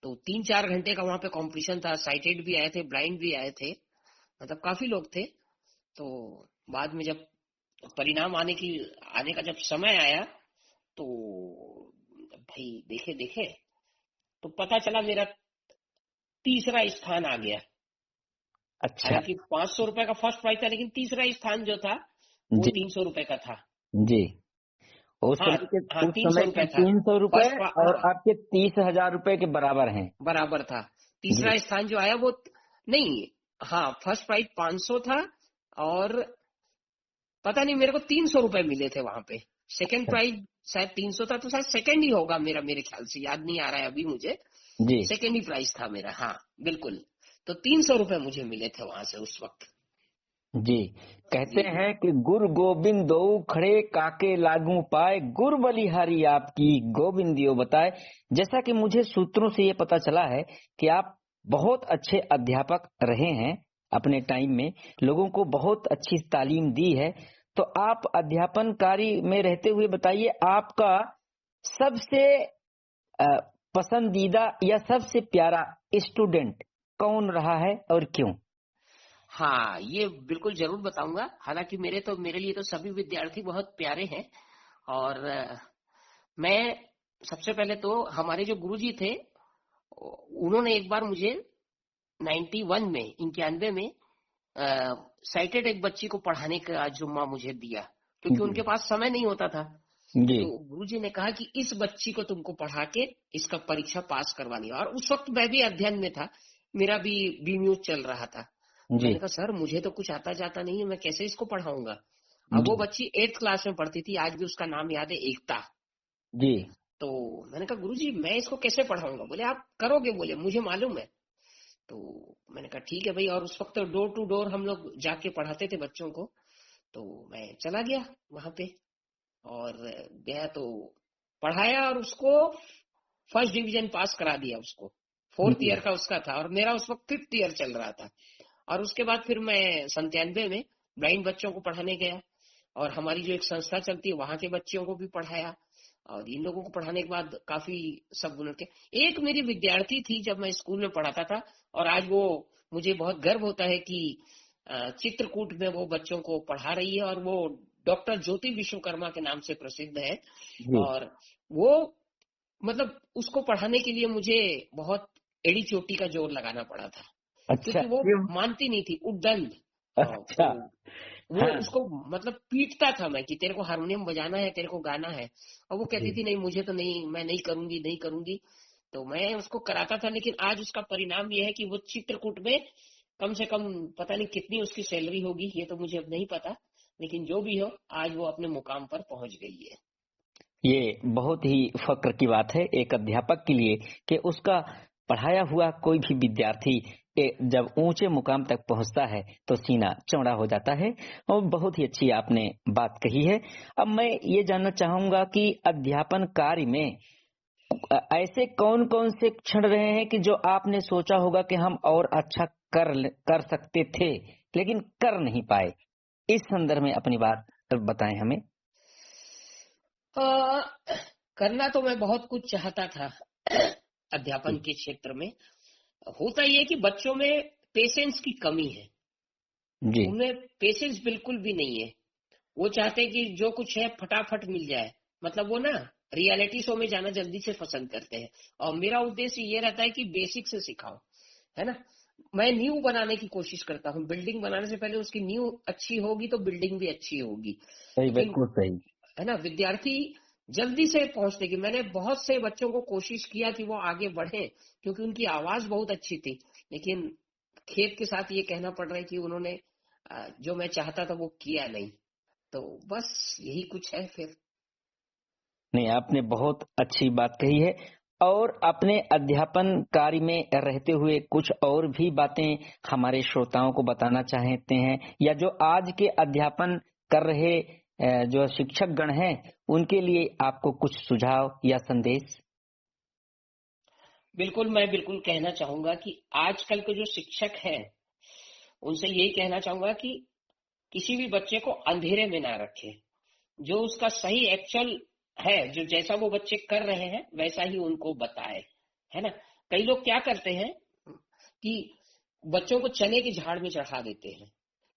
तो 3-4 घंटे का वहां पे कंपटीशन था, साइटेड भी आए थे, ब्लाइंड भी आए थे, मतलब काफी लोग थे। तो बाद में जब परिणाम आने का जब समय आया, तो भाई देखे देखे तो पता चला मेरा तीसरा स्थान आ गया। अच्छा हालांकि 500 रुपए का फर्स्ट प्राइज था, लेकिन तीसरा स्थान जो था वो जी 300 रुपए का था। जी उस हाँ समय के हाँ, उस 300 समय के रुपए था 300 रुपए फर्स्ट। और हाँ आपके 30,000 रुपए के बराबर हैं। बराबर था। जी तीसरा स्थान जो आया वो नहीं, हाँ फर्स्ट प्राइज 500 था, और पता नहीं मेरे को 300 रुपए मिले थे वहां पे। सेकंड अच्छा प्राइज शायद 300 था, तो शायद सेकंड ही होगा मेरा, मेरे ख्याल से याद नहीं आ रहा है अभी मुझे। जी सेकंड ही प्राइज था मेरा, हाँ बिल्कुल। तो 300 रुपए मुझे मिले थे वहां से उस वक्त। जी कहते जी हैं कि गुरु गोविंद दो खड़े काके लागू पाए, गुरु बलिहारी आपकी गोविंदियो बताए। जैसा कि मुझे सूत्रों से ये पता चला है कि आप बहुत अच्छे अध्यापक रहे हैं, अपने टाइम में लोगों को बहुत अच्छी तालीम दी है। तो आप अध्यापन कार्य में रहते हुए बताइए, आपका सबसे अ, पसंदीदा या सबसे प्यारा स्टूडेंट कौन रहा है और क्यों। हाँ, ये बिल्कुल जरूर बताऊंगा। हालांकि मेरे लिए तो सभी विद्यार्थी बहुत प्यारे हैं। और मैं सबसे पहले तो हमारे जो गुरुजी थे, उन्होंने एक बार मुझे 91 में 91 में साइटेड एक बच्ची को पढ़ाने का जुम्मा मुझे दिया, क्योंकि जी उनके पास समय नहीं होता था। जी तो गुरुजी ने कहा कि इस बच्ची को तुमको पढ़ा के इसका परीक्षा पास करवानी है। और उस वक्त मैं भी अध्ययन में था, मेरा भी बीम्यूज चल रहा था। जी मैंने कहा सर मुझे तो कुछ आता जाता नहीं है, मैं कैसे इसको पढ़ाऊंगा। अब वो जी बच्ची 8th क्लास में पढ़ती थी, आज भी उसका नाम याद है, एकता। जी तो मैंने कहा गुरुजी मैं इसको कैसे पढ़ाऊंगा, बोले आप करोगे, बोले मुझे मालूम है। तो मैंने कहा ठीक है भाई। और उस वक्त तो डोर टू डोर हम लोग जाके पढ़ाते थे बच्चों को। तो मैं चला गया वहां पे, और गया तो पढ़ाया, और उसको फर्स्ट डिवीजन पास करा दिया उसको। 4th जी ईयर का उसका था, और मेरा उस वक्त 5th ईयर चल रहा था। और उसके बाद फिर मैं 97 में ब्लाइंड बच्चों को पढ़ाने गया, और हमारी जो एक संस्था चलती है वहां के बच्चों को भी पढ़ाया। और इन लोगों को पढ़ाने के बाद काफी सब गुण के, एक मेरी विद्यार्थी थी जब मैं स्कूल में पढ़ाता था, और आज वो मुझे बहुत गर्व होता है कि चित्रकूट में वो बच्चों को पढ़ा रही है, और वो डॉक्टर ज्योति विश्वकर्मा के नाम से प्रसिद्ध है। जी और वो मतलब उसको पढ़ाने के लिए मुझे बहुत एड़ी चोटी का जोर लगाना पड़ा था, अच्छा, क्योंकि वो क्यों? मानती नहीं थी, उद्दंड। अच्छा, वो हाँ, उसको मतलब पीटता था मैं कि तेरे को हारमोनियम बजाना है, तेरे को गाना है, और वो कहती जी, थी नहीं मुझे तो नहीं, मैं नहीं करूंगी, नहीं करूंगी। तो मैं उसको कराता था, लेकिन आज उसका परिणाम ये है कि वो चित्रकूट में कम से कम पता नहीं कितनी उसकी सैलरी होगी, ये तो मुझे अब नहीं पता, लेकिन जो भी हो आज वो अपने मुकाम पर पहुंच गई है। ये बहुत ही फक्र की बात है एक अध्यापक के लिए कि उसका पढ़ाया हुआ कोई भी विद्यार्थी जब ऊंचे मुकाम तक पहुंचता है तो सीना चौड़ा हो जाता है। और बहुत ही अच्छी आपने बात कही है। अब मैं ये जानना चाहूंगा कि अध्यापन कार्य में ऐसे कौन कौन से क्षण रहे हैं कि जो आपने सोचा होगा कि हम और अच्छा कर सकते थे लेकिन कर नहीं पाए। इस संदर्भ में अपनी बात बताएं हमें। अ, करना तो मैं बहुत कुछ चाहता था अध्यापन के क्षेत्र में। होता ये है कि बच्चों में पेशेंस की कमी है, जी, उनमें पेशेंस बिल्कुल भी नहीं है। वो चाहते हैं कि जो कुछ है फटाफट मिल जाए, मतलब वो ना रियलिटी शो में जाना जल्दी से पसंद करते हैं। और मेरा उद्देश्य ये रहता है कि बेसिक से सिखाओ, है ना। मैं नींव बनाने की कोशिश करता हूँ, बिल्डिंग बनाने से पहले उसकी नींव अच्छी होगी तो बिल्डिंग भी अच्छी होगी। सही, लेकिन बिल्कुल सही। है ना, विद्यार्थी जल्दी से पहुंचने की, मैंने बहुत से बच्चों को कोशिश किया कि वो आगे बढ़े, क्योंकि उनकी आवाज बहुत अच्छी थी, लेकिन खेद के साथ ये कहना पड़ रहा है कि उन्होंने जो मैं चाहता था वो किया नहीं। तो बस यही कुछ है फिर। नहीं, आपने बहुत अच्छी बात कही है। और अपने अध्यापन कार्य में रहते हुए कुछ और भी बातें हमारे श्रोताओं को बताना चाहते हैं या जो आज के अध्यापन कर रहे जो शिक्षक गण हैं उनके लिए आपको कुछ सुझाव या संदेश। बिल्कुल, मैं बिल्कुल कहना चाहूंगा कि आजकल के जो शिक्षक हैं उनसे यही कहना चाहूंगा कि किसी भी बच्चे को अंधेरे में ना रखे, जो उसका सही एक्चुअल है, जो जैसा वो बच्चे कर रहे हैं वैसा ही उनको बताए, है ना। कई लोग क्या करते हैं कि बच्चों को चने के झाड़ में चढ़ा देते हैं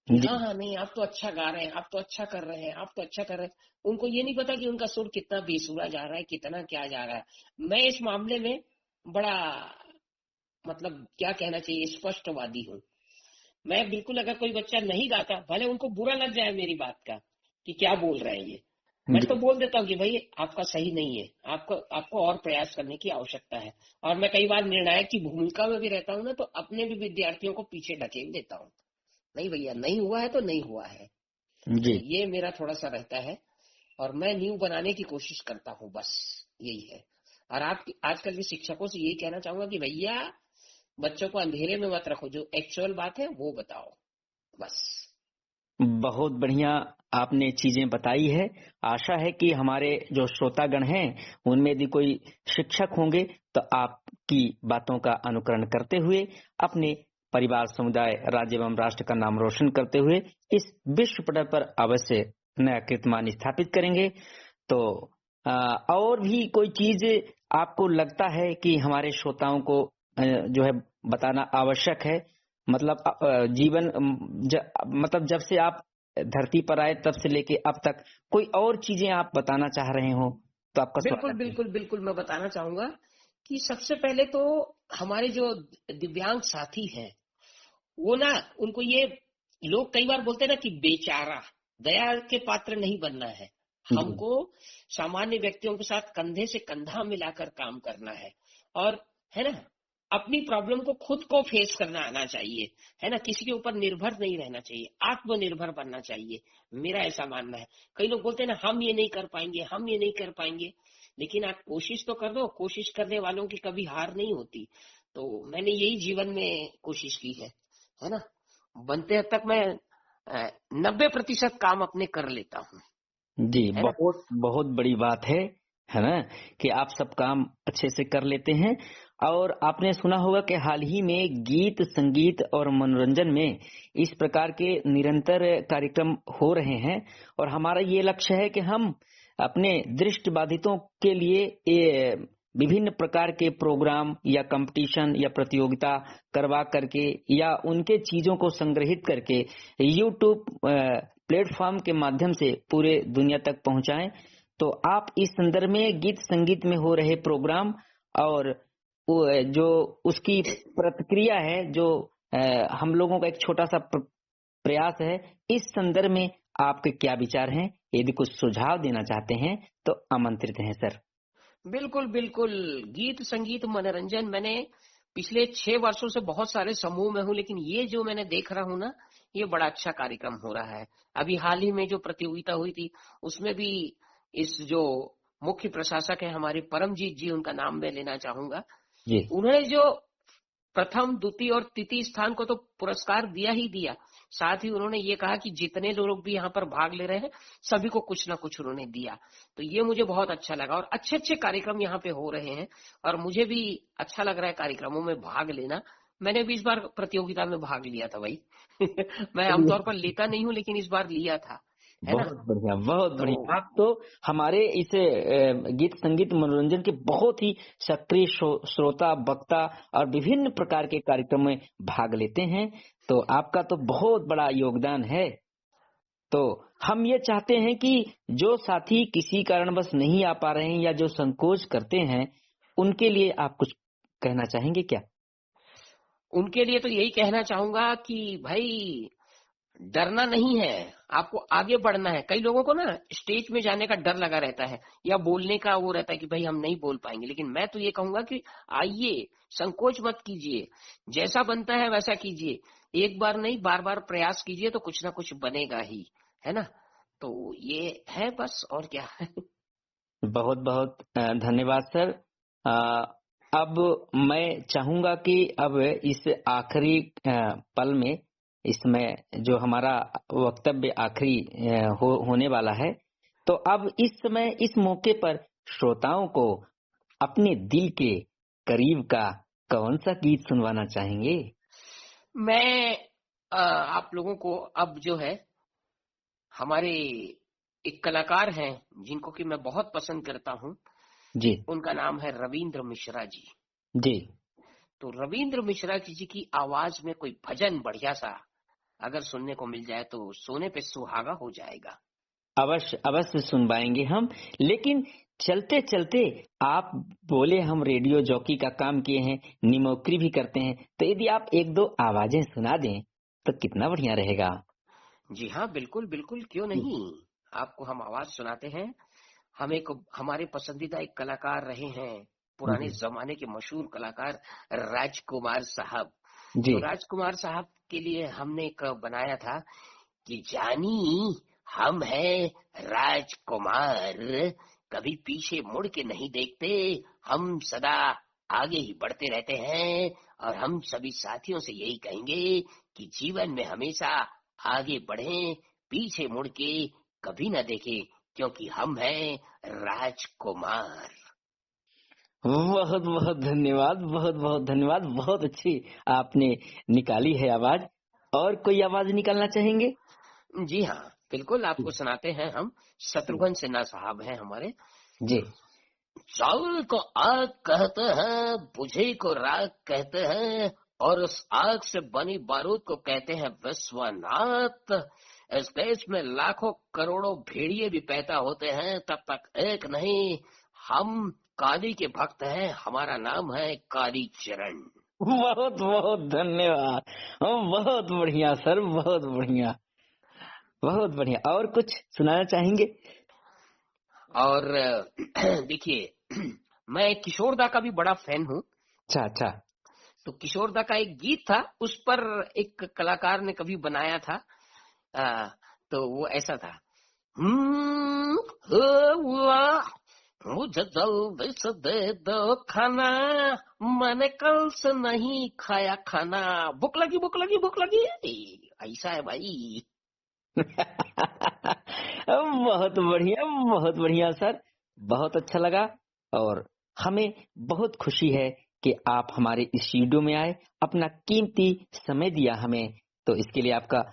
कि जी, हाँ हाँ नहीं आप तो अच्छा गा रहे हैं, आप तो अच्छा कर रहे हैं, आप तो अच्छा कर रहे हैं। उनको ये नहीं पता कि उनका सुर कितना बेसुरा जा रहा है, कितना क्या जा रहा है। मैं इस मामले में बड़ा मतलब क्या कहना चाहिए, स्पष्टवादी हूँ। मैं बिल्कुल, अगर कोई बच्चा नहीं गाता, भले उनको बुरा लग जाए मेरी बात का कि क्या बोल रहे हैं ये, मैं जी, तो बोल देता हूँ कि भाई आपका सही नहीं है, आपको आपको और प्रयास करने की आवश्यकता है। और मैं कई बार निर्णायक की भूमिका में भी रहता हूँ ना, तो अपने भी विद्यार्थियों को पीछे ढकेल देता हूँ। नहीं भैया, नहीं हुआ है तो नहीं हुआ है। तो जी। ये मेरा थोड़ा सा रहता है, और मैं न्यू बनाने की कोशिश करता हूँ, बस यही है। और आप आजकल के शिक्षकों से यही कहना चाहूंगा कि भैया बच्चों को अंधेरे में मत रखो, जो एक्चुअल बात है वो बताओ, बस। बहुत बढ़िया आपने चीजें बताई है। आशा है कि हमारे जो श्रोतागण हैं उनमें यदि कोई शिक्षक होंगे तो आपकी बातों का अनुकरण करते हुए अपने परिवार, समुदाय, राज्य एवं राष्ट्र का नाम रोशन करते हुए इस विश्व पटल पर अवश्य नया कीर्तिमान स्थापित करेंगे। तो और भी कोई चीज आपको लगता है कि हमारे श्रोताओं को जो है बताना आवश्यक है। मतलब जीवन मतलब जब से आप धरती पर आए तब से लेके अब तक कोई और चीजें आप बताना चाह रहे हो तो आपका बिल्कुल स्वागत है। बिल्कुल बिल्कुल, मैं बताना चाहूंगा कि सबसे पहले तो हमारे जो दिव्यांग साथी हैं, वो ना, उनको ये, लोग कई बार बोलते हैं ना कि बेचारा, दया के पात्र नहीं बनना है। जी, हमको सामान्य व्यक्तियों के साथ कंधे से कंधा मिलाकर काम करना और है ना, अपनी प्रॉब्लम को खुद को फेस करना आना चाहिए, है ना। किसी के ऊपर निर्भर नहीं रहना चाहिए, आत्मनिर्भर बनना चाहिए, मेरा ऐसा मानना है। कई लोग बोलते हैं ना हम ये नहीं कर पाएंगे, हम ये नहीं कर पाएंगे, लेकिन आप कोशिश तो कर दो, कोशिश करने वालों की कभी हार नहीं होती। तो मैंने यही जीवन में कोशिश की है ना। बनते हद तक मैं 90% काम अपने कर लेता हूँ, जी, है ना। बहुत बहुत बड़ी बात है ना कि आप सब काम अच्छे से कर लेते हैं। और आपने सुना होगा कि हाल ही में गीत, संगीत और मनोरंजन में इस प्रकार के निरंतर कार्यक्रम हो रहे हैं और हमारा ये लक्ष्य है कि हम अपने दृष्टिबाधितों के लिए ये विभिन्न प्रकार के प्रोग्राम या कंपटीशन या प्रतियोगिता करवा करके या उनके चीजों को संग्रहित करके यूट्यूब प्लेटफॉर्म के माध्यम से पूरे दुनिया तक पहुंचाएं। तो आप इस संदर्भ में गीत संगीत में हो रहे प्रोग्राम और जो उसकी प्रतिक्रिया है, जो हम लोगों का एक छोटा सा प्रयास है, इस संदर्भ में आपके क्या विचार हैं? यदि कुछ सुझाव देना चाहते हैं तो आमंत्रित हैं सर। बिल्कुल बिल्कुल। गीत संगीत मनोरंजन, मैंने पिछले 6 वर्षों से बहुत सारे समूह में हूँ, लेकिन ये जो मैंने देख रहा हूँ ना, ये बड़ा अच्छा कार्यक्रम हो रहा है। अभी हाल ही में जो प्रतियोगिता हुई थी, उसमें भी इस जो मुख्य प्रशासक है हमारे परमजीत जी, उनका नाम मैं लेना चाहूंगा, जी उन्होंने जो प्रथम, द्वितीय और तृतीय स्थान को तो पुरस्कार दिया ही दिया, साथ ही उन्होंने ये कहा कि जितने लोग भी यहाँ पर भाग ले रहे हैं सभी को कुछ ना कुछ उन्होंने दिया। तो ये मुझे बहुत अच्छा लगा, और अच्छे अच्छे कार्यक्रम यहाँ पे हो रहे हैं, और मुझे भी अच्छा लग रहा है कार्यक्रमों में भाग लेना। मैंने भी इस बार प्रतियोगिता में भाग लिया था भाई। मैं आमतौर पर लेता नहीं हूँ, लेकिन इस बार लिया था, है ना। बहुत बढ़िया, बहुत तो बढ़िया। आप तो हमारे इस गीत संगीत मनोरंजन के बहुत ही सक्रिय श्रोता, वक्ता और विभिन्न प्रकार के कार्यक्रम में भाग लेते हैं, तो आपका तो बहुत बड़ा योगदान है। तो हम ये चाहते हैं कि जो साथी किसी कारणवश नहीं आ पा रहे हैं या जो संकोच करते हैं, उनके लिए आप कुछ कहना चाहेंगे क्या? उनके लिए तो यही कहना चाहूंगा कि भाई डरना नहीं है, आपको आगे बढ़ना है। कई लोगों को ना स्टेज में जाने का डर लगा रहता है, या बोलने का वो रहता है कि भाई हम नहीं बोल पाएंगे, लेकिन मैं तो ये कहूंगा कि आइए, संकोच मत कीजिए, जैसा बनता है वैसा कीजिए, एक बार नहीं बार बार प्रयास कीजिए तो कुछ ना कुछ बनेगा ही, है ना। तो ये है बस, और क्या। बहुत बहुत धन्यवाद सर। अब मैं चाहूंगा कि अब इस आखिरी पल में, इसमें जो हमारा वक्तव्य आखिरी होने वाला है, तो अब इस समय इस मौके पर श्रोताओं को अपने दिल के करीब का कौन सा गीत सुनवाना चाहेंगे? मैं आप लोगों को अब जो है, हमारे एक कलाकार हैं जिनको कि मैं बहुत पसंद करता हूँ, जी उनका नाम है रविंद्र मिश्रा जी। जी। तो रविंद्र मिश्रा जी की आवाज में कोई भजन बढ़िया सा अगर सुनने को मिल जाए तो सोने पे सुहागा हो जाएगा। अवश्य अवश्य सुनवाएंगे हम, लेकिन चलते चलते आप बोले हम रेडियो जॉकी का काम किए हैं, निमोक्री भी करते हैं, तो यदि आप एक दो आवाजें सुना दें तो कितना बढ़िया रहेगा। जी हाँ, बिल्कुल बिल्कुल, क्यों जी नहीं, आपको हम आवाज सुनाते हैं। हम एक हमारे पसंदीदा एक कलाकार रहे हैं, पुराने जी जमाने के मशहूर कलाकार राजकुमार साहब। जी। तो राजकुमार साहब के लिए हमने एक बनाया था कि जानी हम हैं राजकुमार, कभी पीछे मुड़ के नहीं देखते, हम सदा आगे ही बढ़ते रहते हैं, और हम सभी साथियों से यही कहेंगे कि जीवन में हमेशा आगे बढ़ें, पीछे मुड़ के कभी न देखें, क्योंकि हम हैं राजकुमार। बहुत बहुत धन्यवाद, बहुत बहुत धन्यवाद, बहुत अच्छी आपने निकाली है आवाज। और कोई आवाज निकालना चाहेंगे? जी हाँ, बिल्कुल, आपको जी सुनाते हैं हम। जी शत्रुघ्न सिन्हा साहब हैं हमारे। जी। चावल को आग कहते हैं, बुझी को राख कहते हैं, और उस आग से बनी बारूद को कहते हैं विश्वनाथ। इस देश में लाखों करोड़ों भेड़िए भी पैदा होते हैं, तब तक एक नहीं, हम काली के भक्त हैं, हमारा नाम है काली चरण। बहुत बहुत धन्यवाद। बहुत बढ़िया सर, बहुत बढ़िया, बहुत बढ़िया। और कुछ सुनाना चाहेंगे? और देखिए, मैं किशोर दा का भी बड़ा फैन हूँ। अच्छा अच्छा। तो किशोर दा का एक गीत था, उस पर एक कलाकार ने कभी बनाया था। आ, तो वो ऐसा था, वाह, मुझे जल्दी से दे दो खाना, मैंने कल से नहीं खाया खाना, भूख लगी भूख लगी भूख लगी। ऐसा है भाई। बहुत बढ़िया, बहुत बढ़िया सर, बहुत अच्छा लगा। और हमें बहुत खुशी है कि आप हमारे इस स्टूडियो में आए, अपना कीमती समय दिया हमें, तो इसके लिए आपका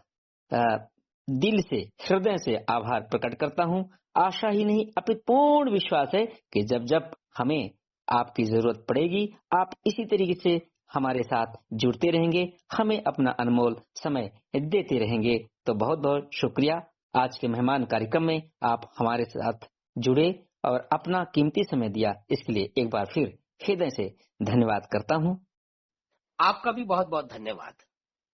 दिल से, हृदय से आभार प्रकट करता हूँ। आशा ही नहीं, अपितु पूर्ण विश्वास है कि जब जब हमें आपकी जरूरत पड़ेगी, आप इसी तरीके से हमारे साथ जुड़ते रहेंगे, हमें अपना अनमोल समय देते रहेंगे। तो बहुत बहुत शुक्रिया, आज के मेहमान कार्यक्रम में आप हमारे साथ जुड़े और अपना कीमती समय दिया, इसके लिए एक बार फिर हृदय से धन्यवाद करता हूँ। आपका भी बहुत बहुत धन्यवाद।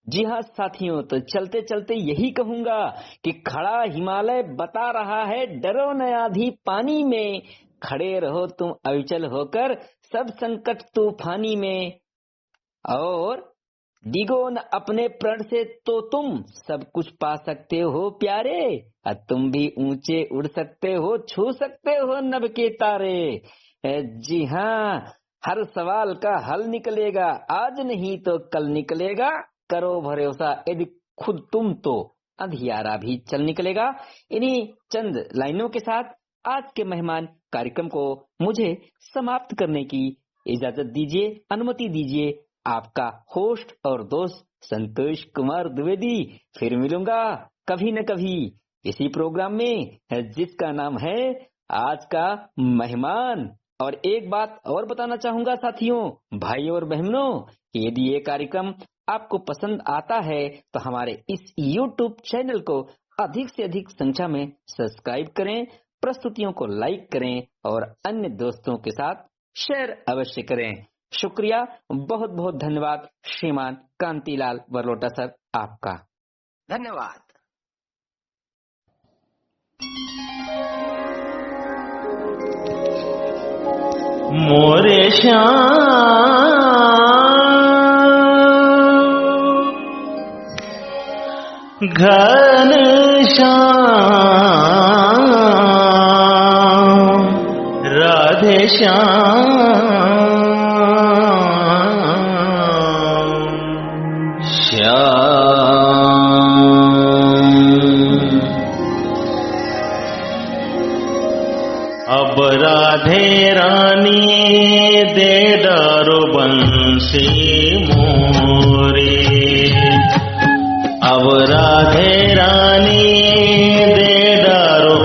जी हाँ साथियों, तो चलते चलते यही कहूंगा कि खड़ा हिमालय बता रहा है डरो न आधी पानी में, खड़े रहो तुम अविचल होकर सब संकट तूफानी में, और डिगो न अपने प्रण से तो तुम सब कुछ पा सकते हो प्यारे, तुम भी ऊंचे उड़ सकते हो, छू सकते हो नभ के तारे। जी हाँ, हर सवाल का हल निकलेगा, आज नहीं तो कल निकलेगा, करो भरोसा यदि खुद तुम तो अंधियारा भी चल निकलेगा। इन्हीं चंद लाइनों के साथ आज के मेहमान कार्यक्रम को मुझे समाप्त करने की इजाजत दीजिए, अनुमति दीजिए। आपका होस्ट और दोस्त संतोष कुमार द्विवेदी फिर मिलूंगा कभी न कभी इसी प्रोग्राम में, जिसका नाम है आज का मेहमान। और एक बात और बताना चाहूंगा साथियों, भाई और बहनों, कि यदि ये कार्यक्रम आपको पसंद आता है तो हमारे इस YouTube चैनल को अधिक से अधिक संख्या में सब्सक्राइब करें, प्रस्तुतियों को लाइक करें और अन्य दोस्तों के साथ शेयर अवश्य करें। शुक्रिया, बहुत बहुत धन्यवाद श्रीमान कांतिलाल बरलोटा सर, आपका धन्यवाद। मोरे श्याम घन श्याम राधे श्याम अब राधे रानी दे डारो बंसी मोरे, अब राधे रानी दे डारो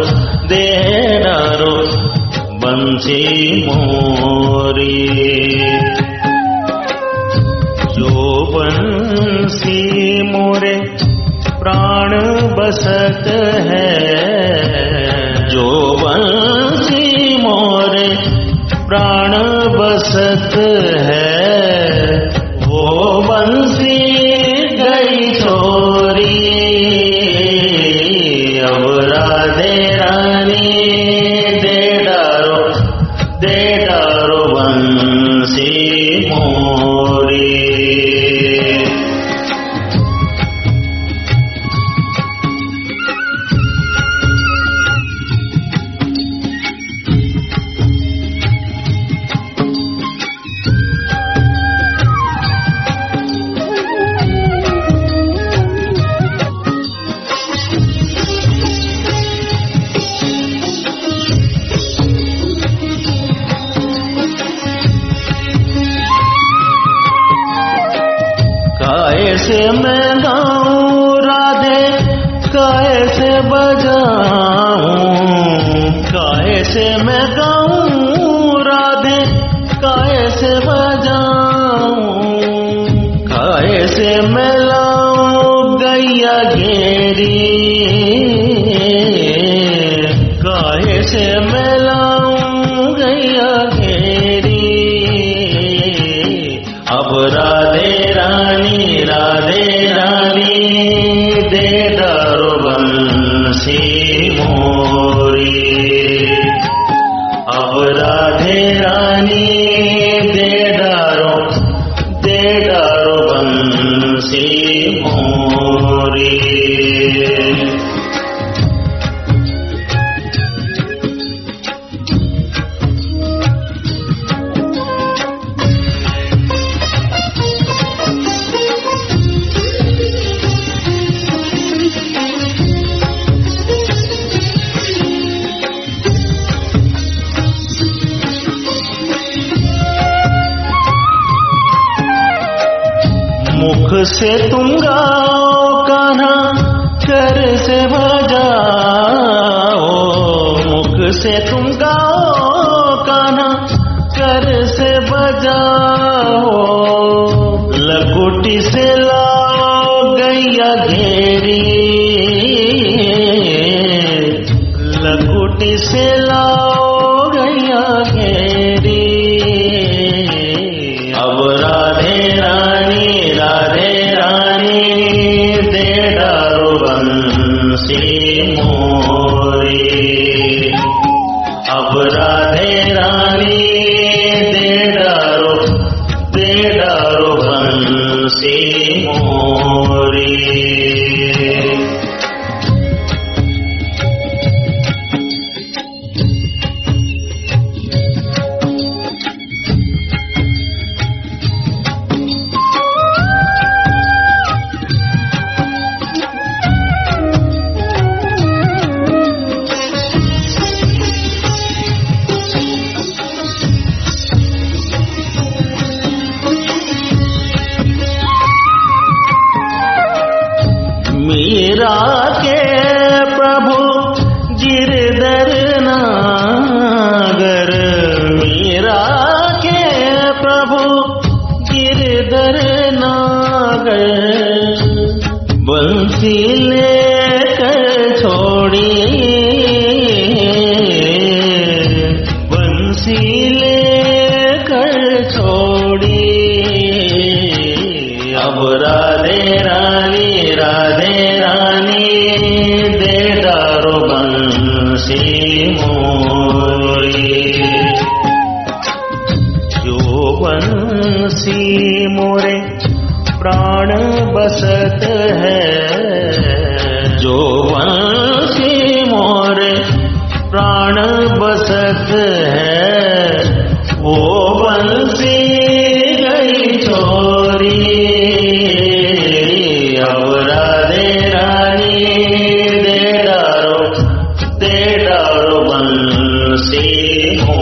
बंसी मोरे, जो बंसी मोरे प्राण बसत है, जो बंसी मोरे प्राण बसत है, वो बंसी गई छोरी, अब राधे रानी दे डारो बंसी मोरी। कैसे मैं गाऊं राधे कैसे बजाऊं, कैसे मैं गाऊं राधे कैसे बजाऊं, कैसे मैं लाऊं गैया घेरी, कैसे मैं लाऊं गैया घेरी, अब राधे रानी दे डारो बंसी मोरी, अब राधे रानी दे डारो बंसी मोरी। मुख से तुम गाओ कान्हा कर से बजाओ, मुख से तुम गाओ कान्हा कर से बजाओ, लकुटी से लाओ गैया घेरी, लकुटी से लाओ गैया घेरी, बंसी लेकर छोड़ी। अब राधे रानी दे डारो बंसी मोरी। जो बंसी मोरे प्राण बसत है, जो बंसी मोरे प्राण बसत है, वो बंसी गई छोरी। अब राधे रानी दे डारो बंसी मोरी।